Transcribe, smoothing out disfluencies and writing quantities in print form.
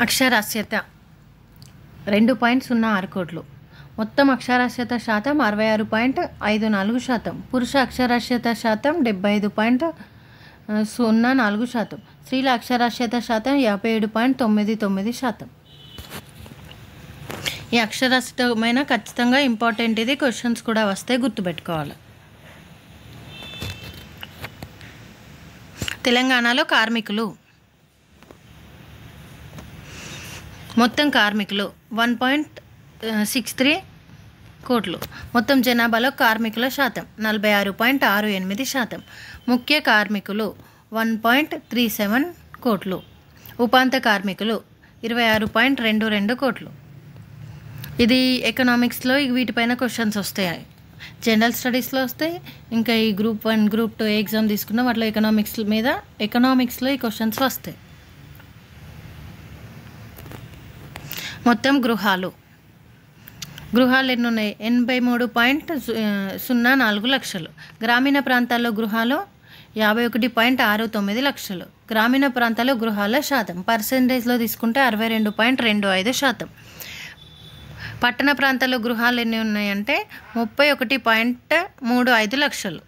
అక్షరాస్యత 2.06 కోట్లు. మొత్తం అక్షరాస్యత శాతం 66.54%. పురుష అక్షరాస్యత శాతం 75.04%. స్త్రీల అక్షరాస్యత శాతం 57.99%. ఈ అక్షరాస్యతమైన ఖచ్చితంగా ఇంపార్టెంట్, ఇది క్వశ్చన్స్ కూడా వస్తే గుర్తుపెట్టుకోవాలి. తెలంగాణలో కార్మికులు, మొత్తం కార్మికులు 1.63 కోట్లు. మొత్తం జనాభాలో కార్మికుల శాతం 46.68%. ముఖ్య కార్మికులు 1.37 కోట్లు. ఉపాంత కార్మికులు 26.22 కోట్లు. ఇది ఎకనామిక్స్లో వీటిపైన క్వశ్చన్స్ వస్తాయి, జనరల్ స్టడీస్లో వస్తాయి. ఇంకా ఈ గ్రూప్ 1 గ్రూప్ 2 ఎగ్జామ్ తీసుకున్న వాటిలో ఎకనామిక్స్లో ఈ క్వశ్చన్స్ వస్తాయి. మొత్తం గృహాలు ఎన్ని ఉన్నాయి? 83.04 లక్షలు. గ్రామీణ ప్రాంతాల్లో గృహాలు 51.69 లక్షలు. గ్రామీణ ప్రాంతాల్లో గృహాల శాతం పర్సెంటేజ్లో తీసుకుంటే 62.25%. పట్టణ ప్రాంతాల్లో గృహాలు ఎన్ని ఉన్నాయంటే 31.35 లక్షలు.